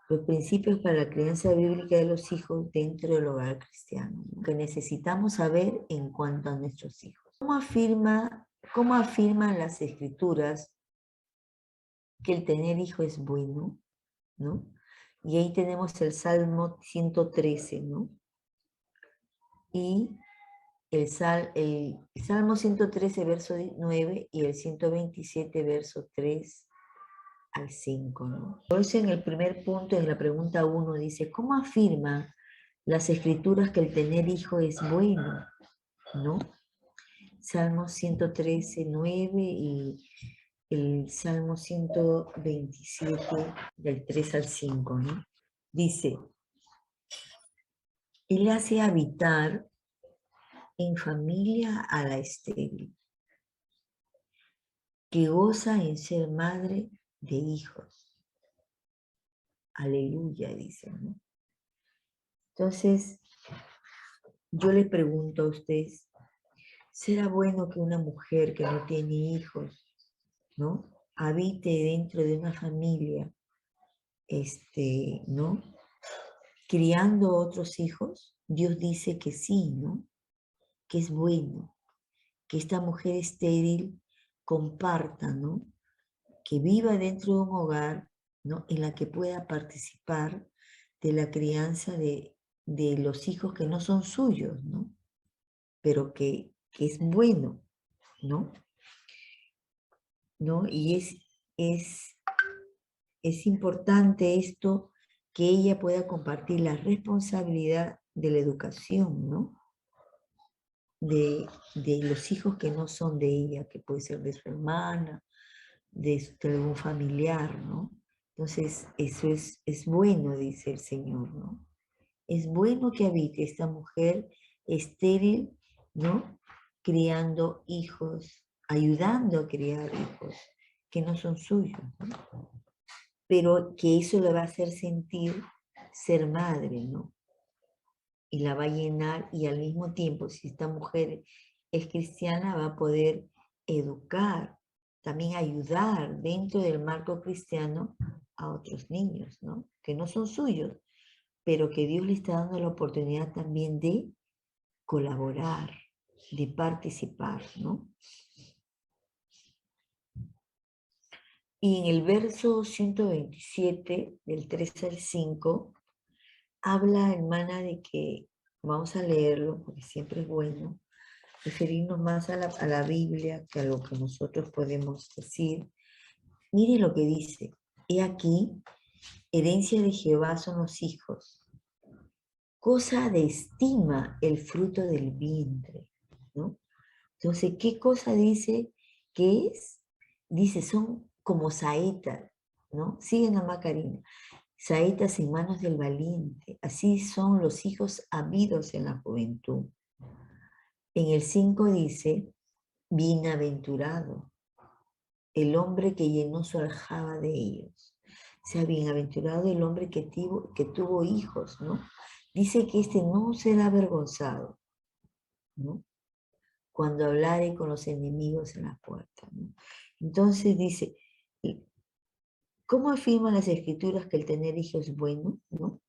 los principios para la crianza bíblica de los hijos dentro del hogar cristiano, ¿no? Que necesitamos saber en cuanto a nuestros hijos. ¿Cómo afirman las escrituras que el tener hijos es bueno? ¿No? Y ahí tenemos el Salmo 113, ¿no? Y el Salmo 113, verso 9, y el 127, verso 3 al 5, ¿no? Por eso en el primer punto, en la pregunta 1, dice, ¿cómo afirma las escrituras que el tener hijo es bueno? ¿No? Salmo 113, 9 y el Salmo 127, del 3 al 5, ¿no? Dice, Él hace habitar en familia a la estéril, que goza en ser madre de hijos. Aleluya, dice, ¿no? Entonces, yo le pregunto a ustedes, ¿será bueno que una mujer que no tiene hijos, ¿no? Habite dentro de una familia, ¿no? Criando otros hijos? Dios dice que sí, ¿no? Que es bueno, que esta mujer estéril comparta, ¿no? Que viva dentro de un hogar, ¿no? En la que pueda participar de la crianza de los hijos que no son suyos, ¿no? Pero que es bueno, ¿no? ¿No? Y es importante esto, que ella pueda compartir la responsabilidad de la educación, ¿no? De los hijos que no son de ella, que puede ser de su hermana, de algún familiar, ¿no? Entonces, eso es bueno, dice el Señor, ¿no? Es bueno que habite esta mujer estéril, ¿no? Criando hijos, ayudando a criar hijos que no son suyos, ¿no? Pero que eso le va a hacer sentir ser madre, ¿no? Y la va a llenar, y al mismo tiempo, si esta mujer es cristiana, va a poder educar, también ayudar dentro del marco cristiano a otros niños, ¿no? Que no son suyos, pero que Dios le está dando la oportunidad también de colaborar, de participar, ¿no? Y en el verso 127, del 3 al 5, habla, hermana, de que, vamos a leerlo, porque siempre es bueno, referirnos más a la Biblia que a lo que nosotros podemos decir. Mire lo que dice, he aquí, herencia de Jehová son los hijos, cosa de estima el fruto del vientre, ¿no? Entonces, ¿qué cosa dice que es? Dice, son como saetas, ¿no? Sigue nomás, Karina. Saetas en manos del valiente, así son los hijos habidos en la juventud. En el 5 dice, bienaventurado el hombre que llenó su aljaba de ellos. O sea, bienaventurado el hombre que tuvo hijos, ¿no? Dice que no será avergonzado, ¿no? Cuando hablare con los enemigos en la puerta, ¿no? Entonces dice, ¿cómo afirman las escrituras que el tener hijos es bueno, ¿no?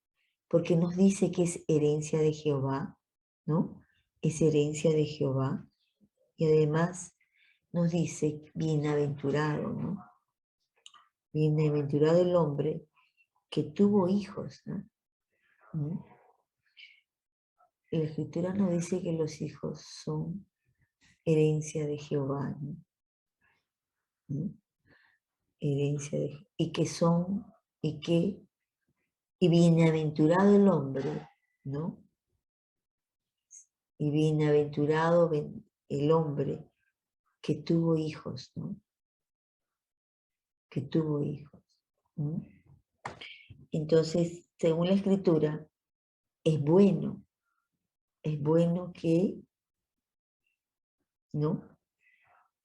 Porque nos dice que es herencia de Jehová, ¿no? Es herencia de Jehová. Y además nos dice, bienaventurado, ¿no? Bienaventurado el hombre que tuvo hijos, ¿no? ¿Mm? La escritura nos dice que los hijos son herencia de Jehová, ¿no? ¿Mm? Herencia de, y que son, y bienaventurado el hombre, ¿no? Y bienaventurado el hombre que tuvo hijos, ¿no? Que tuvo hijos. ¿Mm? Entonces, según la escritura, es bueno que, ¿no?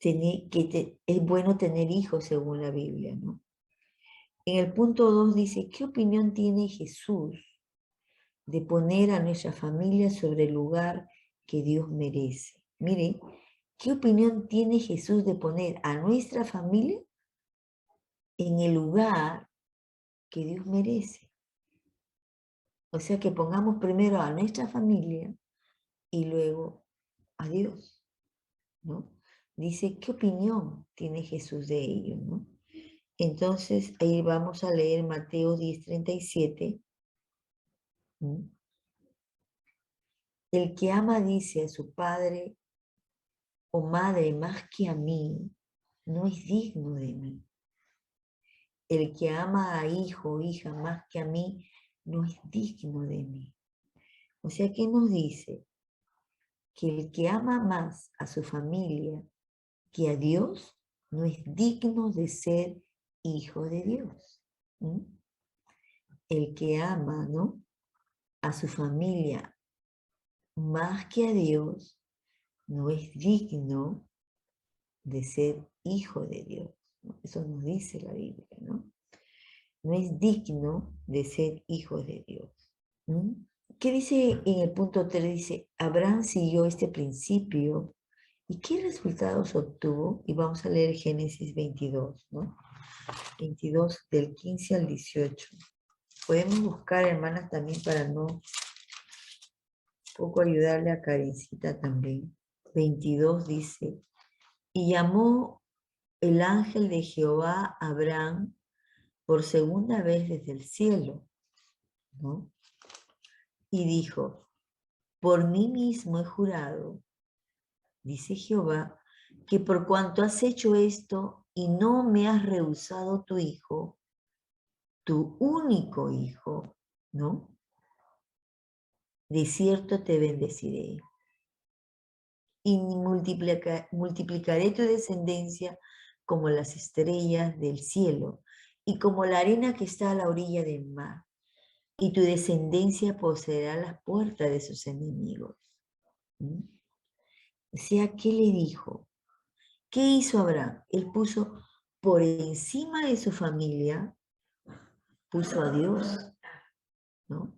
Es bueno tener hijos según la Biblia, ¿no? En el punto 2 dice, ¿qué opinión tiene Jesús de poner a nuestra familia sobre el lugar que Dios merece? Mire, ¿qué opinión tiene Jesús de poner a nuestra familia en el lugar que Dios merece? O sea que pongamos primero a nuestra familia y luego a Dios, ¿no? Dice, ¿qué opinión tiene Jesús de ello, no? Entonces, ahí vamos a leer Mateo 10:37. ¿Mm? El que ama, dice, a su padre o madre más que a mí, no es digno de mí. El que ama a hijo o hija más que a mí, no es digno de mí. O sea, ¿qué nos dice? Que el que ama más a su familia que a Dios, no es digno de ser hijo de Dios. ¿Mm? El que ama, ¿no?, a su familia más que a Dios, no es digno de ser hijo de Dios, ¿no? Eso nos dice la Biblia, ¿no? No es digno de ser hijo de Dios. ¿Mm? ¿Qué dice en el punto 3? Dice, Abraham siguió este principio. ¿Y qué resultados obtuvo? Y vamos a leer Génesis 22, ¿no? 22 del 15 al 18. Podemos buscar, hermanas, también para no un poco ayudarle a Karencita también. 22 dice, y llamó el ángel de Jehová a Abraham por segunda vez desde el cielo, ¿no? Y dijo, por mí mismo he jurado, dice Jehová, que por cuanto has hecho esto y no me has rehusado tu hijo, tu único hijo, ¿no? De cierto te bendeciré y multiplicaré tu descendencia como las estrellas del cielo y como la arena que está a la orilla del mar. Y tu descendencia poseerá las puertas de sus enemigos. ¿Mm? O sea, ¿qué le dijo? ¿Qué hizo Abraham? Él puso por encima de su familia, puso a Dios, ¿no?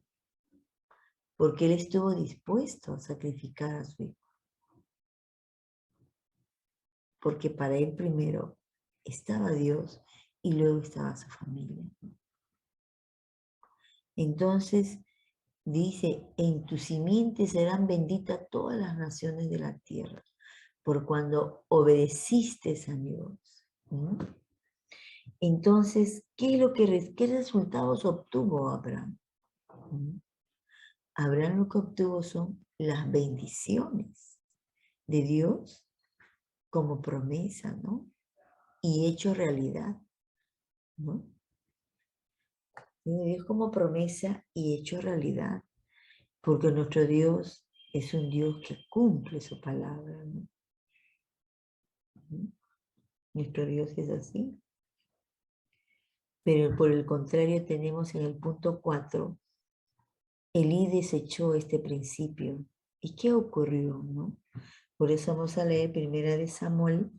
Porque él estuvo dispuesto a sacrificar a su hijo. Porque para él primero estaba Dios y luego estaba su familia. Entonces dice, en tu simiente serán benditas todas las naciones de la tierra, por cuando obedeciste a Dios. ¿Mm? Entonces, ¿qué resultados obtuvo Abraham? ¿Mm? Abraham lo que obtuvo son las bendiciones de Dios como promesa, ¿no? Y hecho realidad, ¿no? De Dios como promesa y hecho realidad, porque nuestro Dios es un Dios que cumple su palabra, ¿no? Nuestro Dios es así. Pero por el contrario tenemos en el punto 4, Elí desechó este principio. ¿Y qué ocurrió, no? Por eso vamos a leer Primera de Samuel,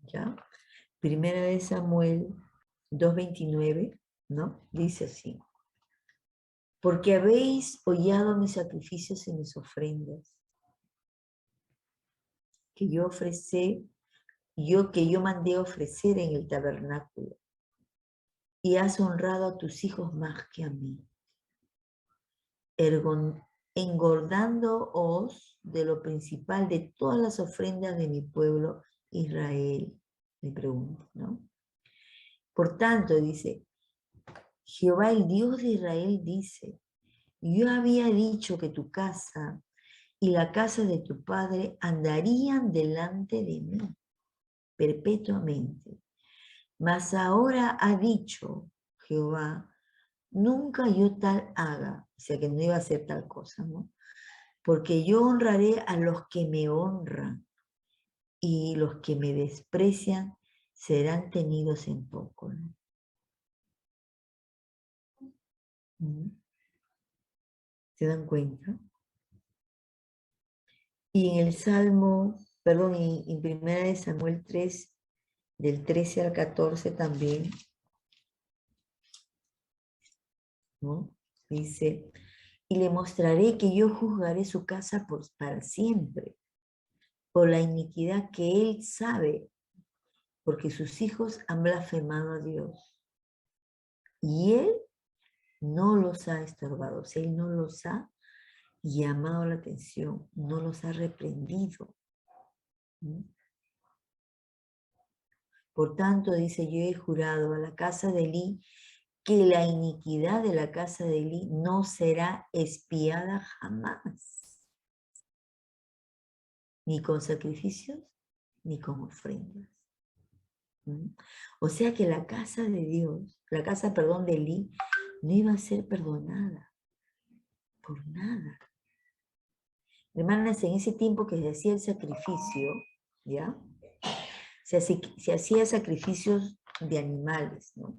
¿ya? Primera de Samuel 2:29, ¿no? Dice así, porque habéis hollado mis sacrificios y mis ofrendas, que yo mandé ofrecer en el tabernáculo, y has honrado a tus hijos más que a mí, engordándoos de lo principal de todas las ofrendas de mi pueblo Israel. Me pregunto, ¿no? Por tanto, dice, Jehová el Dios de Israel dice, yo había dicho que tu casa y la casa de tu padre andarían delante de mí perpetuamente. Mas ahora ha dicho Jehová, nunca yo tal haga, o sea que no iba a hacer tal cosa, ¿no? Porque yo honraré a los que me honran y los que me desprecian serán tenidos en poco, ¿no? ¿Se dan cuenta? Y en el Salmo, perdón, en Primera de Samuel 3, del 13 al 14 también, ¿no? Dice, y le mostraré que yo juzgaré su casa para siempre, por la iniquidad que él sabe, porque sus hijos han blasfemado a Dios. Y él no los ha estorbado, o sea, Él no los ha llamado la atención, no los ha reprendido. ¿Mm? Por tanto, dice, yo he jurado a la casa de Elí que la iniquidad de la casa de Elí no será expiada jamás, ni con sacrificios, ni con ofrendas. ¿Mm? O sea que la casa de Dios, la casa, perdón, de Elí, no iba a ser perdonada por nada. Hermanas, en ese tiempo que se hacía el sacrificio, ¿ya? Se hacía sacrificios de animales, ¿no?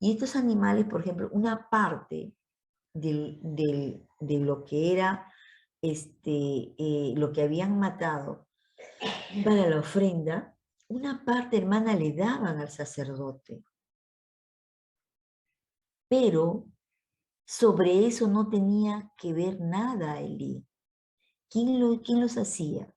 Y estos animales, por ejemplo, una parte de lo que era lo que habían matado para la ofrenda, una parte, hermana, le daban al sacerdote. Pero sobre eso no tenía que ver nada Elí. ¿Quién los hacía?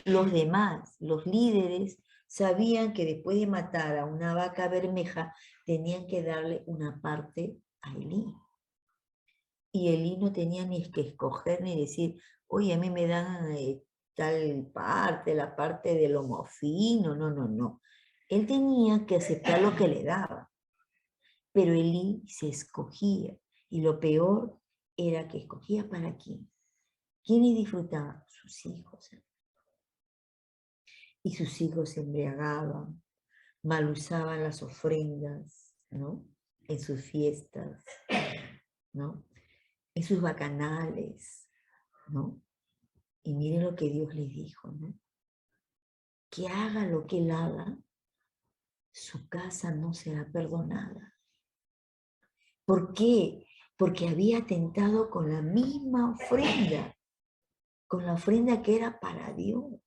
Los demás, los líderes, sabían que después de matar a una vaca bermeja, tenían que darle una parte a Elí. Y Elí no tenía ni que escoger ni decir, oye, a mí me dan tal parte, la parte del lomo fino, no, no, no. Él tenía que aceptar lo que le daba. Pero Elí se escogía. Y lo peor era que escogía para quién. ¿Quiénes disfrutaban? Sus hijos. Y sus hijos se embriagaban, mal usaban las ofrendas, ¿no? En sus fiestas, ¿no? En sus bacanales, ¿no? Y miren lo que Dios les dijo, ¿no? Que haga lo que él haga, su casa no será perdonada. ¿Por qué? Porque había atentado con la misma ofrenda, con la ofrenda que era para Dios,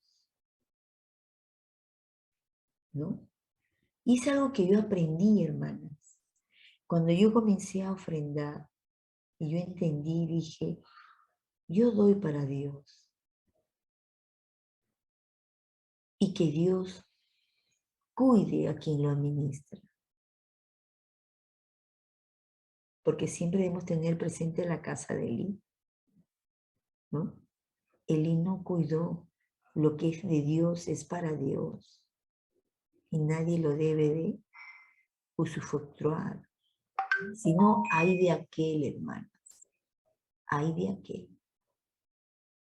¿no? Y es algo que yo aprendí, hermanas. Cuando yo comencé a ofrendar, y yo entendí, dije, yo doy para Dios. Y que Dios cuide a quien lo administra. Porque siempre debemos tener presente la casa de Elí, ¿no? Elí no cuidó, lo que es de Dios es para Dios. Y nadie lo debe de usufructuar. Si no, hay de aquel, hermanas. Hay de aquel.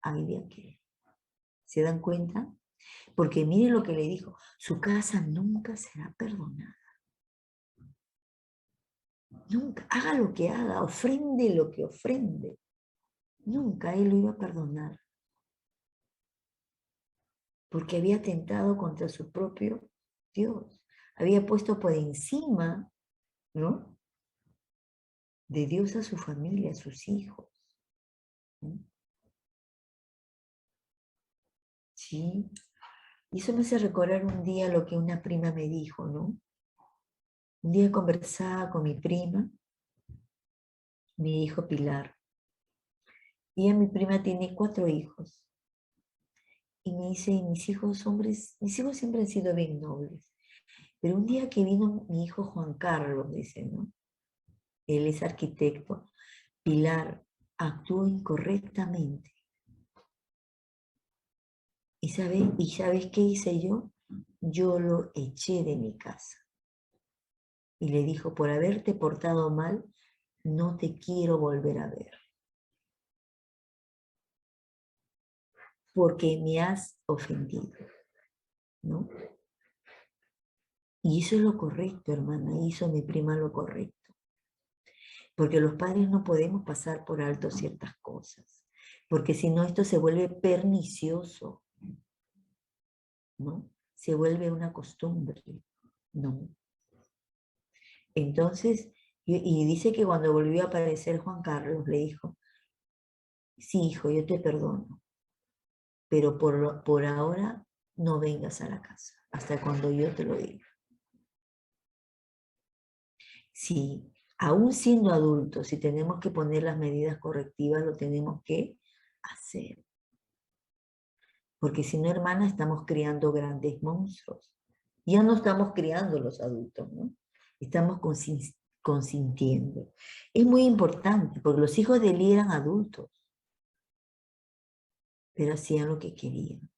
Hay de aquel. ¿Se dan cuenta? Porque miren lo que le dijo. Su casa nunca será perdonada. Nunca. Haga lo que haga. Ofrende lo que ofrende. Nunca él lo iba a perdonar. Porque había atentado contra su propio Dios. Había puesto por encima, ¿no? De Dios a su familia, a sus hijos. ¿No? Sí. Y eso me hace recordar un día lo que una prima me dijo, ¿no? Un día conversaba con mi prima, mi hijo Pilar. Y mi prima tiene 4 hijos. Y me dice, mis hijos hombres, mis hijos siempre han sido bien nobles. Pero un día que vino mi hijo Juan Carlos, dice, ¿no? Él es arquitecto. Pilar actuó incorrectamente. ¿Y sabes qué hice yo? Yo lo eché de mi casa. Y le dijo, por haberte portado mal, no te quiero volver a ver. Porque me has ofendido, ¿no? Y eso es lo correcto, hermana. Hizo mi prima lo correcto. Porque los padres no podemos pasar por alto ciertas cosas. Porque si no, esto se vuelve pernicioso, ¿no? Se vuelve una costumbre, ¿no? Entonces, y dice que cuando volvió a aparecer Juan Carlos, le dijo, sí, hijo, yo te perdono, pero por ahora no vengas a la casa, hasta cuando yo te lo diga. Sí, aún siendo adultos, si tenemos que poner las medidas correctivas, lo tenemos que hacer. Porque si no, hermana, estamos criando grandes monstruos. Ya no estamos criando los adultos, ¿no? estamos consintiendo. Es muy importante, porque los hijos de Eli eran adultos, pero hacían lo que querían.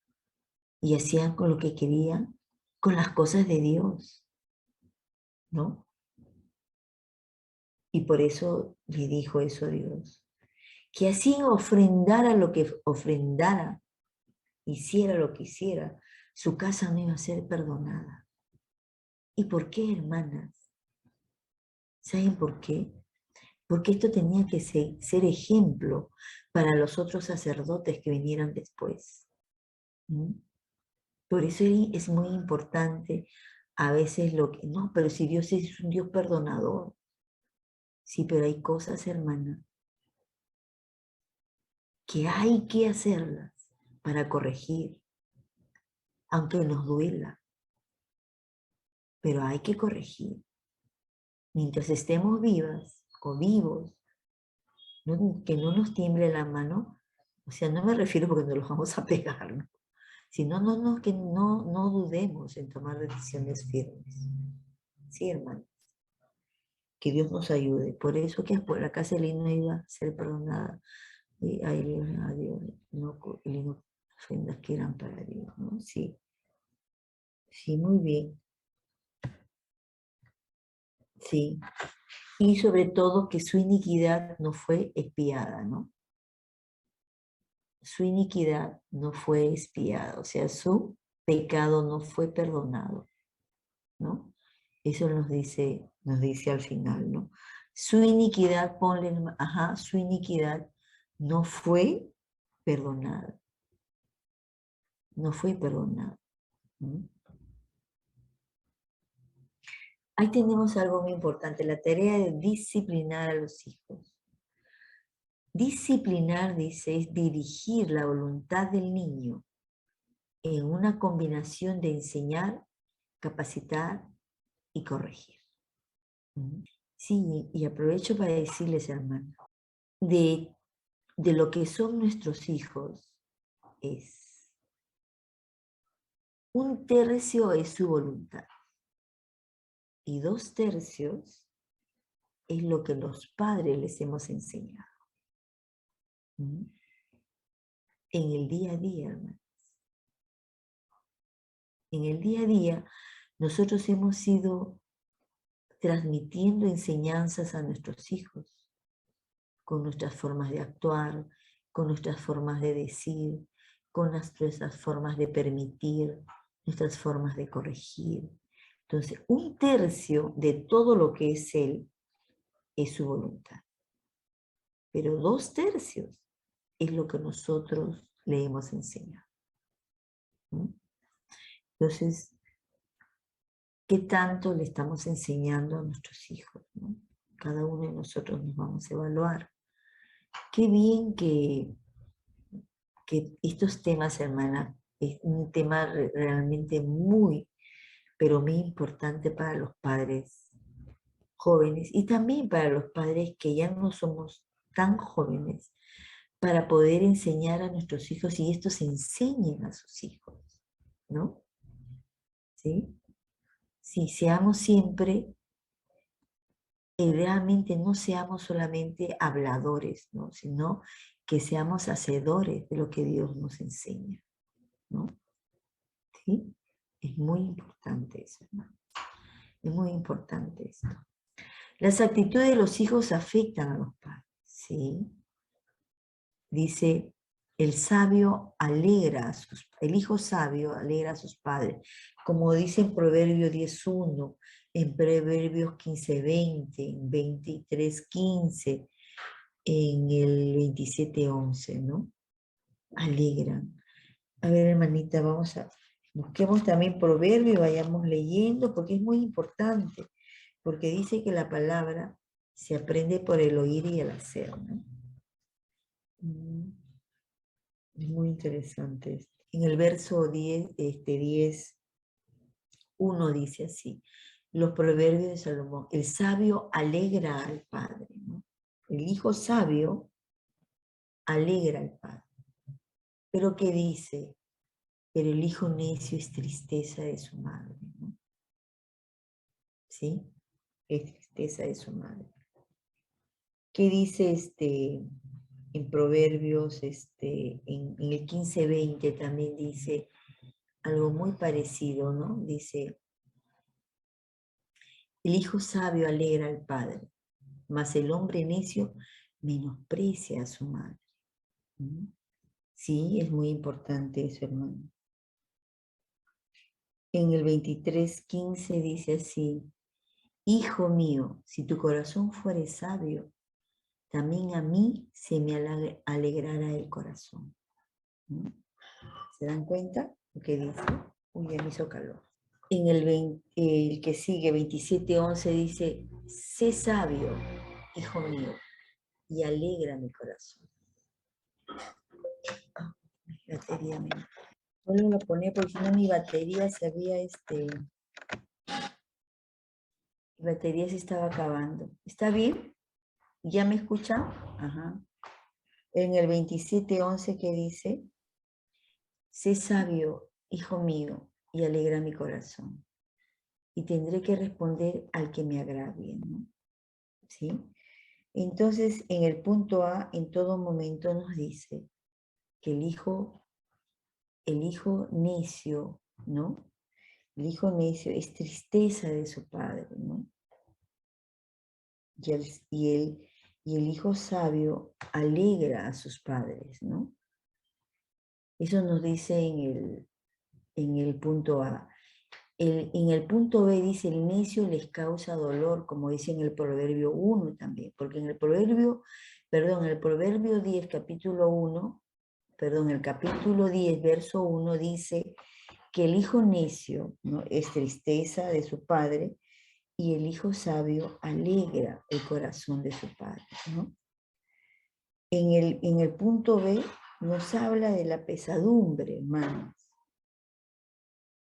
Y hacían con lo que querían con las cosas de Dios, ¿no? Y por eso le dijo eso a Dios. Que así ofrendara lo que ofrendara, hiciera lo que hiciera, su casa no iba a ser perdonada. ¿Y por qué, hermanas? ¿Saben por qué? Porque esto tenía que ser ejemplo para los otros sacerdotes que vinieran después. ¿Mm? Por eso es muy importante a veces lo que, no, pero si Dios es un Dios perdonador. Sí, pero hay cosas, hermana, que hay que hacerlas para corregir, aunque nos duela, pero hay que corregir. Mientras estemos vivas o vivos, que no nos tiemble la mano, o sea, no me refiero porque nos los vamos a pegar, ¿no? Sino que no dudemos en tomar decisiones firmes. Sí, hermano. Que Dios nos ayude. Por eso que después la casa de Elí no iba a ser perdonada. Y a Dios, no, y no ofrendas que eran para Dios, ¿no? Sí, sí, muy bien. Sí. Y sobre todo que su iniquidad no fue expiada, ¿no? Su iniquidad no fue expiada, o sea, su pecado no fue perdonado, ¿no? Eso nos dice al final, ¿no? Su iniquidad, ponle, ajá, su iniquidad no fue perdonada, no fue perdonada. ¿No? Ahí tenemos algo muy importante, la tarea de disciplinar a los hijos. Disciplinar, dice, es dirigir la voluntad del niño en una combinación de enseñar, capacitar y corregir. Sí, y aprovecho para decirles, hermano, de, de lo que son nuestros hijos es 1/3 es su voluntad y 2/3 es lo que los padres les hemos enseñado. En el día a día, hermano. En el día a día, nosotros hemos ido transmitiendo enseñanzas a nuestros hijos, con nuestras formas de actuar, con nuestras formas de decir, con nuestras formas de permitir, nuestras formas de corregir. Entonces, 1/3 de todo lo que es Él es su voluntad. Pero 2/3 es lo que nosotros le hemos enseñado. ¿No? Entonces, ¿qué tanto le estamos enseñando a nuestros hijos? ¿No? Cada uno de nosotros nos vamos a evaluar. Qué bien que estos temas, hermana, es un tema realmente muy, pero muy importante para los padres jóvenes y también para los padres que ya no somos tan jóvenes, para poder enseñar a nuestros hijos y estos enseñen a sus hijos, ¿no? ¿Sí? Si seamos siempre, realmente no seamos solamente habladores, ¿no? Sino que seamos hacedores de lo que Dios nos enseña, ¿no? ¿Sí? Es muy importante eso, hermano. Es muy importante esto. Las actitudes de los hijos afectan a los padres, ¿sí? Dice, el hijo sabio alegra a sus padres, como dice en Proverbios 10:1, en Proverbios 15:20, en 23:15, en el 27:11, ¿no? Alegran. A ver, hermanita, busquemos también Proverbios y vayamos leyendo, porque es muy importante, porque dice que la palabra se aprende por el oír y el hacer, ¿no? Es muy interesante esto. En el verso 10:1 dice así, los proverbios de Salomón, el sabio alegra al padre, ¿no? El hijo sabio alegra al padre. Pero ¿qué dice? Pero el hijo necio es tristeza de su madre, ¿no? ¿Sí? es tristeza de su madre. ¿Qué dice en Proverbios, en el 15:20 también dice algo muy parecido, ¿no? Dice, el hijo sabio alegra al padre, mas el hombre necio menosprecia a su madre. ¿Mm? Sí, es muy importante eso, hermano. En el 23:15 dice así, hijo mío, si tu corazón fuere sabio, también a mí se me alegrará el corazón. ¿Mm? ¿Se dan cuenta lo que dice? Uy, ya me hizo calor. En el que sigue, 27:11, dice, sé sabio, hijo mío, y alegra mi corazón. Mi batería me... Vuelvo a poner porque si no mi batería se había, mi batería se estaba acabando. ¿Está bien? ¿Ya me escuchan? Ajá. En el 27:11 que dice, sé sabio, hijo mío, y alegra mi corazón. Y tendré que responder al que me agravie, ¿no? ¿Sí? Entonces, en el punto A, en todo momento nos dice que el hijo necio, ¿no? El hijo necio es tristeza de su padre, ¿no? Y el hijo sabio alegra a sus padres, ¿no? Eso nos dice en el punto A. En el punto B dice, el necio les causa dolor, como dice en el Proverbio 1 también, porque en el Proverbio 10, capítulo 1, el capítulo 10, verso 1 dice que el hijo necio, ¿no?, es tristeza de su padre y el hijo sabio alegra el corazón de su padre, ¿no? En el punto B nos habla de la pesadumbre, hermanos,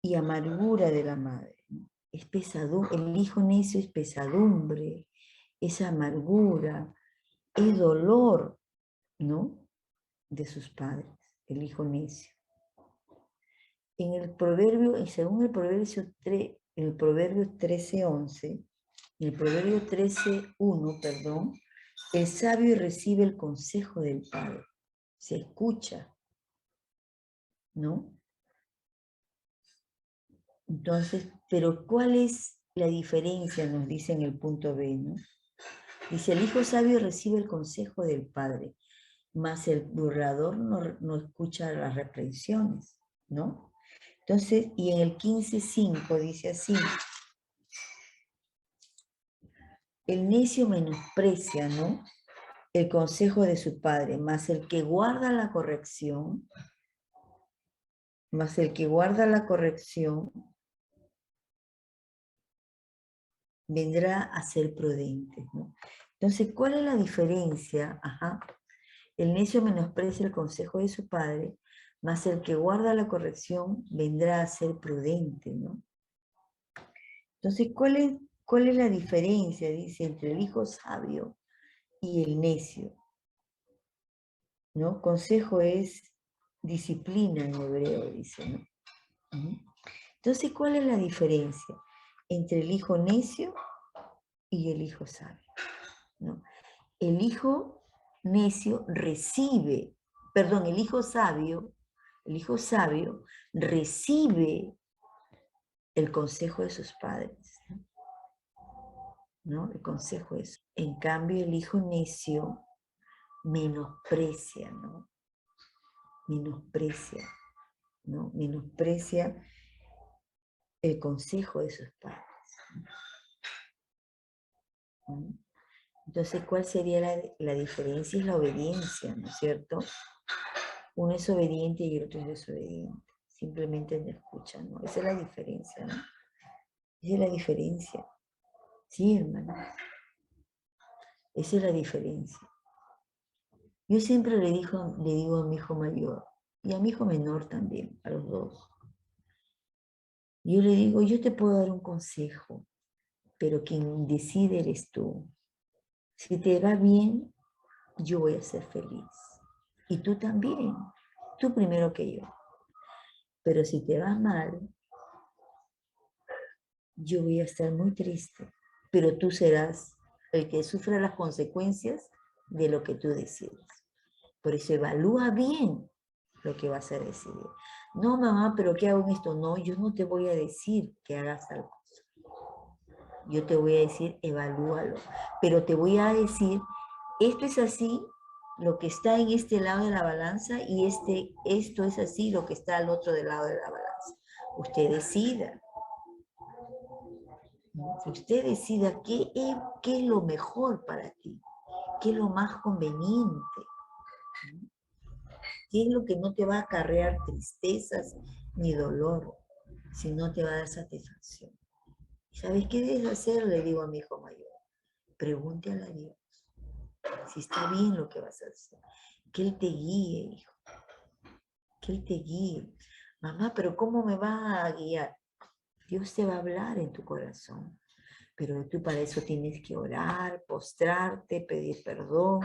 y amargura de la madre, ¿no? Es pesadumbre, el hijo necio es pesadumbre, es amargura, es dolor, ¿no?, de sus padres, el hijo necio. En el proverbio, y según el proverbio 13:11, el proverbio 13:1, perdón, el sabio recibe el consejo del padre, se escucha, ¿no? Entonces, pero ¿cuál es la diferencia? Nos dice en el punto B, ¿no? Dice, el hijo sabio recibe el consejo del padre, mas el burlador no escucha las reprensiones, ¿no? Entonces, y en el 15:5 dice así, el necio menosprecia, ¿no?, el consejo de su padre, mas el que guarda la corrección, vendrá a ser prudente, ¿no? Entonces, ¿cuál es la diferencia? Ajá. El necio menosprecia el consejo de su padre, mas el que guarda la corrección vendrá a ser prudente, ¿no? Entonces, ¿cuál es la diferencia, dice, entre el hijo sabio y el necio? ¿No? Consejo es disciplina en hebreo, dice, ¿no? Entonces, ¿cuál es la diferencia entre el hijo necio y el hijo sabio? ¿No? El hijo necio el hijo sabio recibe el consejo de sus padres, ¿no? El consejo es. En cambio, el hijo necio menosprecia, ¿no? Menosprecia, ¿no? Menosprecia el consejo de sus padres, ¿no? Entonces, ¿cuál sería la diferencia? Es la obediencia, ¿no es cierto? Uno es obediente y el otro es desobediente. Simplemente no escuchan, ¿no? Esa es la diferencia, ¿no? Esa es la diferencia. Sí, hermano. Esa es la diferencia. Yo siempre le digo a mi hijo mayor y a mi hijo menor también, a los dos. Yo le digo, yo te puedo dar un consejo, pero quien decide eres tú. Si te va bien, yo voy a ser feliz. Y tú también. Tú primero que yo. Pero si te va mal, yo voy a estar muy triste. pero tú serás el que sufra las consecuencias de lo que tú decides. Por eso evalúa bien lo que vas a decidir. No, mamá, pero ¿qué hago en esto? No, yo no te voy a decir que hagas algo. Yo te voy a decir, evalúalo. Pero te voy a decir, esto es así, lo que está en este lado de la balanza, y esto es así, lo que está al otro del lado de la balanza. Usted decida. Usted decida qué es lo mejor para ti, qué es lo más conveniente, qué es lo que no te va a acarrear tristezas ni dolor, sino te va a dar satisfacción. ¿Sabes qué debes hacer? Le digo a mi hijo mayor. Pregúntale a Dios si está bien lo que vas a hacer. Que Él te guíe, hijo. Que Él te guíe. Mamá, pero ¿cómo me va a guiar? Dios te va a hablar en tu corazón. Pero tú para eso tienes que orar, postrarte, pedir perdón,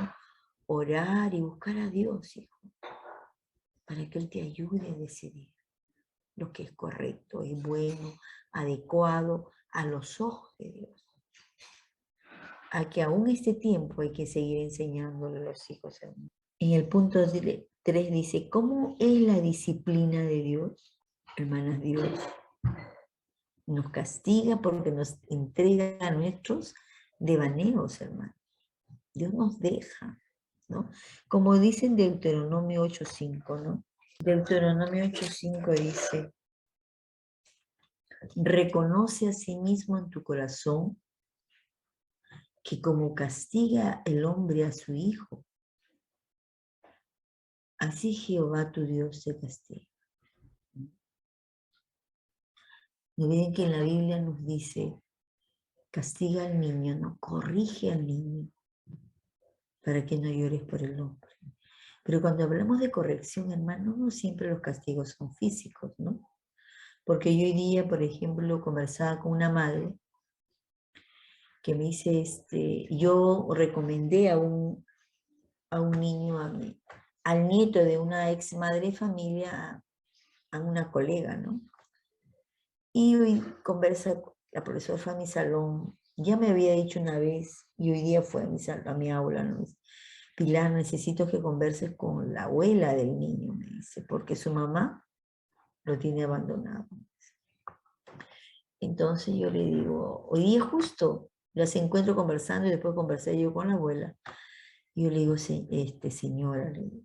orar y buscar a Dios, hijo. Para que Él te ayude a decidir lo que es correcto, es bueno, adecuado a los ojos de Dios. A que aún este tiempo hay que seguir enseñándole a los hijos, hermanos. En el punto 3 dice, ¿cómo es la disciplina de Dios? Hermanas, Dios nos castiga porque nos entrega a nuestros devaneos, hermanos. Dios nos deja, ¿no? Como dice en Deuteronomio 8:5, ¿no? Deuteronomio 8:5 dice, reconoce a sí mismo en tu corazón que como castiga el hombre a su hijo, así Jehová tu Dios te castiga. No olviden que en la Biblia nos dice, castiga al niño, no corrige al niño, para que no llores por el hombre. Pero cuando hablamos de corrección, hermano, no siempre los castigos son físicos, ¿no? Porque yo hoy día, por ejemplo, conversaba con una madre que me dice, yo recomendé a un niño, al nieto de una ex madre de familia, a una colega, ¿no? Y hoy conversa, la profesora fue a mi salón, ya me había dicho una vez, y hoy día fue a mi aula, ¿no? Pilar, necesito que converses con la abuela del niño, me dice, porque su mamá lo tiene abandonado. Entonces yo le digo, hoy día justo las encuentro conversando y después conversé yo con la abuela. Y yo le digo, señora, le digo,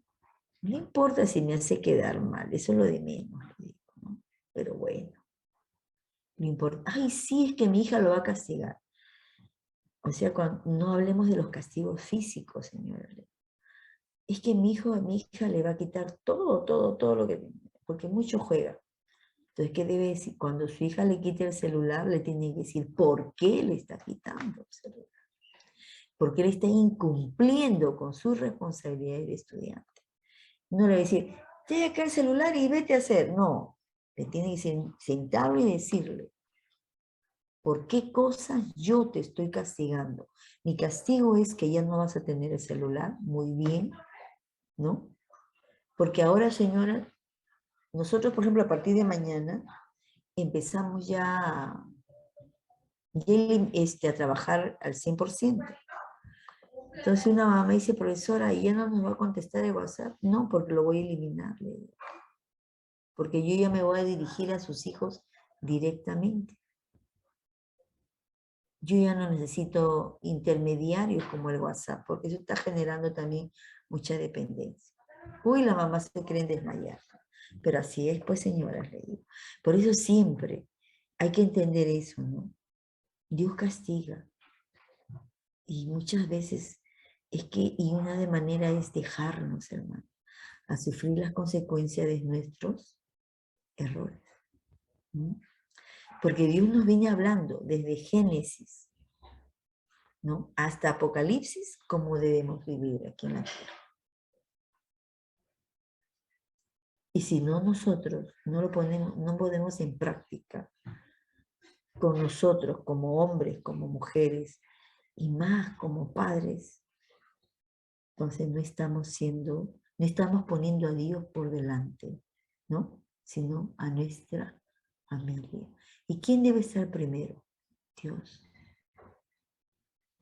no importa si me hace quedar mal, eso es lo de menos, le digo, ¿no? Pero bueno, no importa. Ay, sí, es que mi hija lo va a castigar. O sea, no hablemos de los castigos físicos, señora. Es que a mi hija le va a quitar todo lo que tiene, porque mucho juega. Entonces, ¿qué debe decir? Cuando su hija le quite el celular, le tiene que decir por qué le está quitando el celular. Porque él está incumpliendo con su responsabilidad de estudiante. No le va a decir, te acá el celular y vete a hacer. No, le tiene que sentarlo y decirle, ¿por qué cosas yo te estoy castigando? Mi castigo es que ya no vas a tener el celular, muy bien, ¿no? Porque ahora, señora, nosotros, por ejemplo, a partir de mañana, empezamos ya a trabajar al 100%. Entonces una mamá dice, profesora, ¿y ya no nos va a contestar el WhatsApp? No, porque lo voy a eliminar, porque yo ya me voy a dirigir a sus hijos directamente. Yo ya no necesito intermediarios como el WhatsApp, porque eso está generando también mucha dependencia. Uy, las mamás se quieren desmayar. Pero así es, pues, señoras, le digo. Por eso siempre hay que entender eso, ¿no? Dios castiga. Y muchas veces y una de manera es dejarnos, hermano, a sufrir las consecuencias de nuestros errores. ¿No? Porque Dios nos viene hablando desde Génesis, ¿no? Hasta Apocalipsis, cómo debemos vivir aquí en la tierra. Y si no nosotros no ponemos en práctica con nosotros como hombres, como mujeres, y más como padres, entonces no estamos poniendo a Dios por delante, ¿no? Sino a nuestra familia. ¿Y quién debe ser primero? Dios.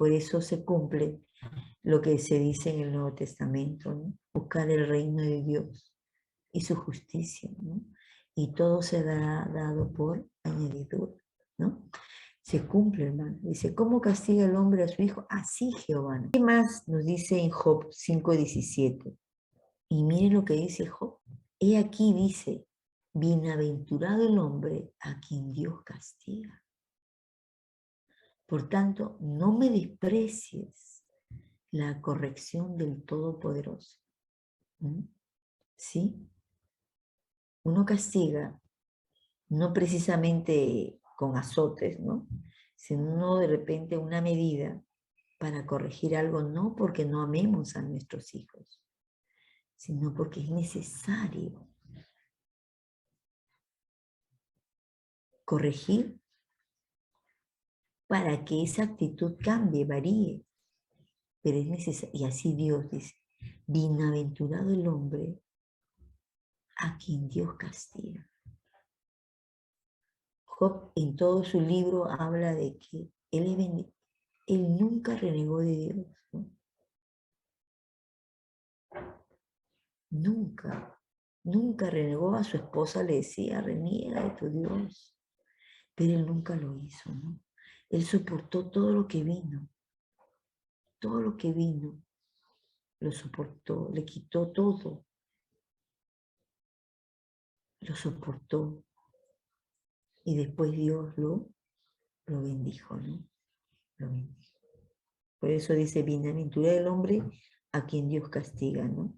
Por eso se cumple lo que se dice en el Nuevo Testamento, ¿no? Buscar el reino de Dios y su justicia, ¿no? Y todo será dado por añadidura, ¿no? Se cumple, hermano. Dice, ¿cómo castiga el hombre a su hijo? Así Jehová, ¿no? ¿Qué más nos dice en Job 5:17? Y miren lo que dice Job. He aquí dice, bienaventurado el hombre a quien Dios castiga. Por tanto, no me desprecies la corrección del Todopoderoso. ¿Sí? Uno castiga, no precisamente con azotes, ¿no? Sino de repente una medida para corregir algo, no porque no amemos a nuestros hijos, sino porque es necesario corregir para que esa actitud cambie, varíe. Pero es necesario, y así Dios dice, bienaventurado el hombre a quien Dios castiga. Job en todo su libro habla de que él nunca renegó de Dios, ¿no? Nunca renegó. A su esposa, le decía, reniega de tu Dios, pero él nunca lo hizo, ¿no? Él soportó todo lo que vino, lo soportó, le quitó todo, lo soportó, y después Dios lo bendijo, ¿no? Lo bendijo. Por eso dice, bienaventurado el hombre a quien Dios castiga, ¿no?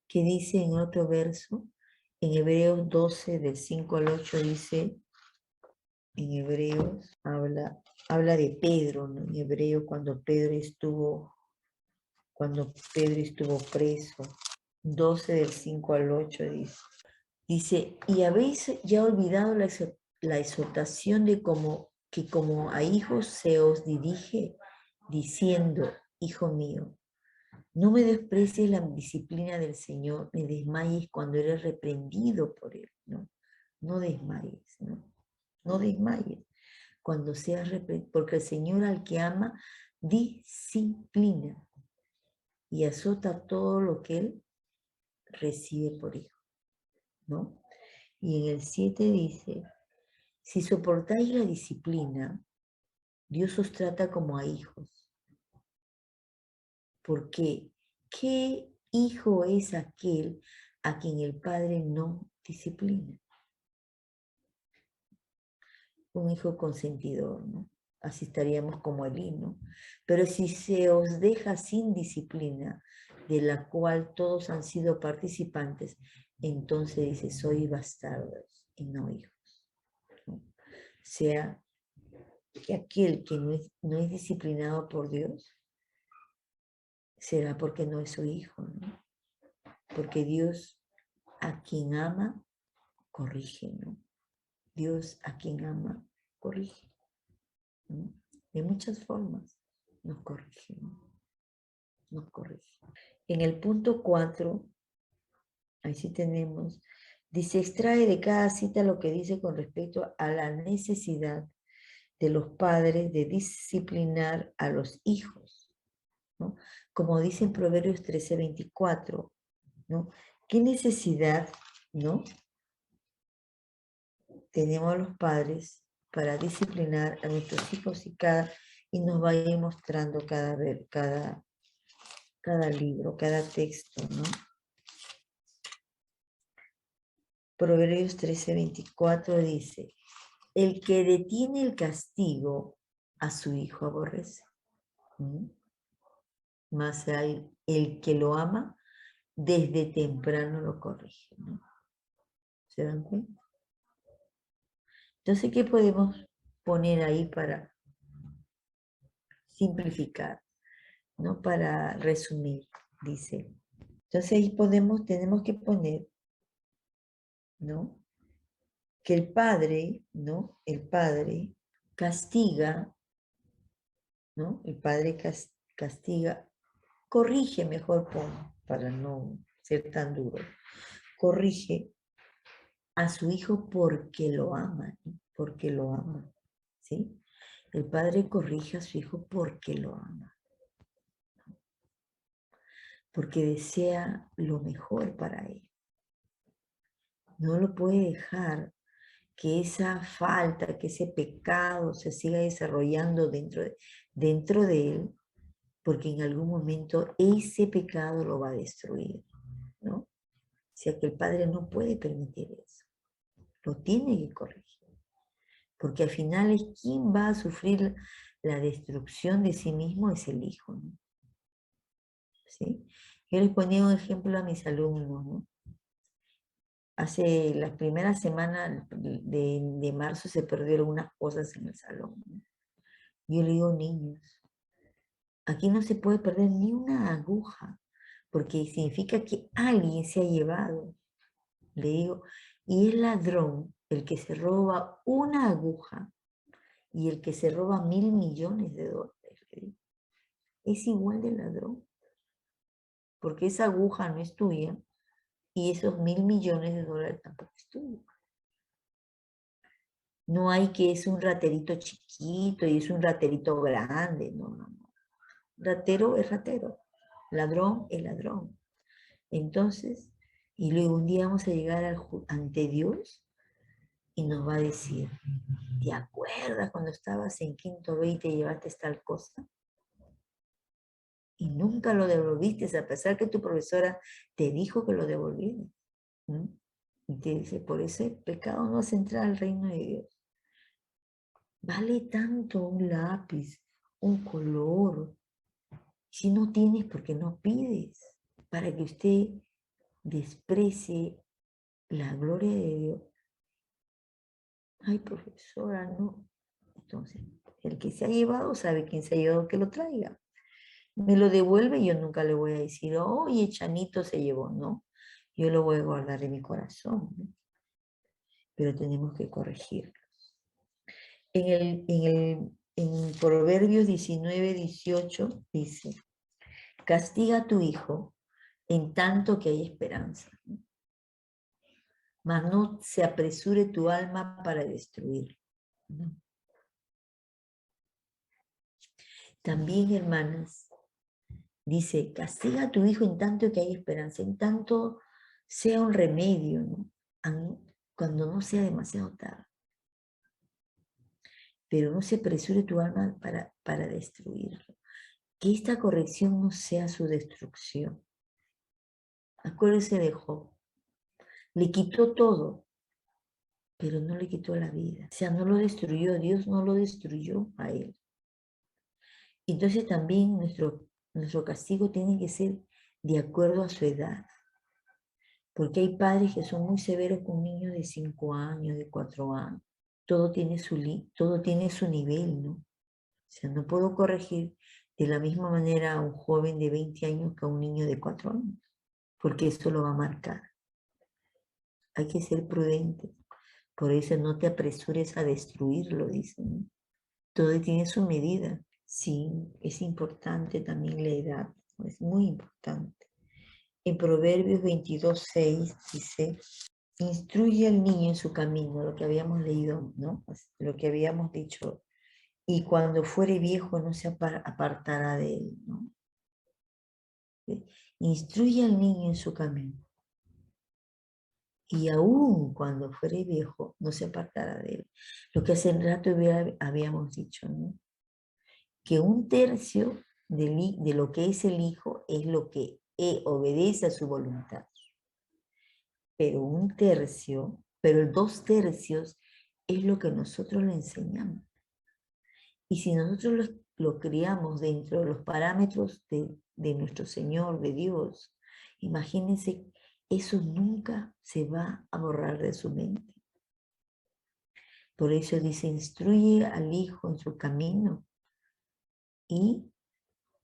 Que dice en otro verso, en Hebreos 12, del 5 al 8, dice, en Hebreos habla de Pedro, ¿no? En Hebreos cuando Pedro estuvo preso, 12 del 5 al 8 dice, y habéis ya olvidado la exhortación de que como a hijos se os dirige, diciendo, hijo mío, no me desprecies la disciplina del Señor, ni desmayes cuando eres reprendido por Él, ¿no? No desmayes, ¿no? No desmayes cuando seas reprendido, porque el Señor al que ama, disciplina y azota todo lo que Él recibe por hijo, ¿no? Y en el 7 dice, si soportáis la disciplina, Dios os trata como a hijos. ¿Por qué? ¿Qué hijo es aquel a quien el Padre no disciplina? Un hijo consentidor, ¿no? Así estaríamos como Elí, ¿no? Pero si se os deja sin disciplina, de la cual todos han sido participantes, entonces dice, sois bastardos y no hijos, ¿no? O sea, que aquel que no es disciplinado por Dios, será porque no es su hijo, ¿no? Porque Dios a quien ama, corrige, ¿no? Dios a quien ama, corrige, ¿no? De muchas formas nos corrige, ¿no? Nos corrige. En el punto 4, ahí sí tenemos, dice, extrae de cada cita lo que dice con respecto a la necesidad de los padres de disciplinar a los hijos, ¿no? Como dice en Proverbios 13:24, ¿no? ¿Qué necesidad, ¿no? tenemos los padres para disciplinar a nuestros hijos y nos va a ir mostrando cada libro, cada texto, ¿no? Proverbios 13:24 dice, el que detiene el castigo a su hijo aborrece. Más hay el que lo ama, desde temprano lo corrige, ¿no? ¿Se dan cuenta? Entonces, ¿qué podemos poner ahí para simplificar, ¿no? Para resumir, dice. Entonces ahí tenemos que poner, ¿no? Que el padre, ¿no? El padre castiga, ¿no? El padre castiga, corrige, mejor para no ser tan duro, corrige a su hijo porque lo ama, ¿no? Porque lo ama, ¿sí? El padre corrige a su hijo porque lo ama, porque desea lo mejor para él. No lo puede dejar que esa falta, que ese pecado se siga desarrollando dentro de él, porque en algún momento ese pecado lo va a destruir, ¿no? O sea que el padre no puede permitir eso, lo tiene que corregir, porque al final es quien va a sufrir la destrucción de sí mismo, es el hijo, ¿no? ¿Sí? Yo les ponía un ejemplo a mis alumnos, ¿no? Hace las primeras semanas de marzo se perdieron unas cosas en el salón, ¿no? Yo le digo, niños, aquí no se puede perder ni una aguja, porque significa que alguien se ha llevado. Le digo, y el ladrón, el que se roba una aguja y el que se roba $1.000.000.000, le digo, es igual de ladrón, porque esa aguja no es tuya y esos $1.000.000.000 tampoco es tuyo. No hay que es un raterito chiquito y es un raterito grande, no, no, no. Ratero es ratero, ladrón es ladrón. Entonces, y luego un día vamos a llegar ante Dios y nos va a decir, ¿te acuerdas cuando estabas en quinto B y te llevaste tal cosa? Y nunca lo devolviste, a pesar que tu profesora te dijo que lo devolvieras. ¿Mm? Y te dice, por ese pecado no vas a entrar al reino de Dios. Vale tanto un lápiz, un color. Si no tienes, ¿por qué no pides? Para que usted desprecie la gloria de Dios. Ay, profesora, no. Entonces, el que se ha llevado sabe quién se ha llevado que lo traiga. Me lo devuelve y yo nunca le voy a decir, oye, Chanito se llevó, no. Yo lo voy a guardar en mi corazón, ¿no? Pero tenemos que corregirlo. En Proverbios 19:18 dice, castiga a tu hijo en tanto que hay esperanza, ¿no? Mas no se apresure tu alma para destruirlo, ¿no? También, hermanas, dice, castiga a tu hijo en tanto que hay esperanza, en tanto sea un remedio, ¿no? Cuando no sea demasiado tarde. Pero no se apresure tu alma para destruirlo. Que esta corrección no sea su destrucción. Acuérdese de Job. Le quitó todo, pero no le quitó la vida. O sea, no lo destruyó, Dios no lo destruyó a él. Entonces también nuestro castigo tiene que ser de acuerdo a su edad. Porque hay padres que son muy severos con niños de 5 años, de 4 años. Todo tiene su nivel, ¿no? O sea, no puedo corregir de la misma manera a un joven de 20 años que a un niño de 4 años, porque eso lo va a marcar. Hay que ser prudentes. Por eso no te apresures a destruirlo, dicen, ¿no? Todo tiene su medida. Sí, es importante también la edad, ¿no? Es muy importante. En Proverbios 22:6 dice, instruye al niño en su camino, lo que habíamos leído, ¿no? Lo que habíamos dicho. Y cuando fuere viejo no se apartará de él, ¿no? ¿Sí? Instruye al niño en su camino. Y aún cuando fuere viejo no se apartará de él. Lo que hace rato habíamos dicho, ¿no? Que un tercio de lo que es el hijo es lo que obedece a su voluntad. Pero el 2 tercios es lo que nosotros le enseñamos. Y si nosotros lo criamos dentro de los parámetros de nuestro Señor, de Dios, imagínense, eso nunca se va a borrar de su mente. Por eso dice, instruye al hijo en su camino y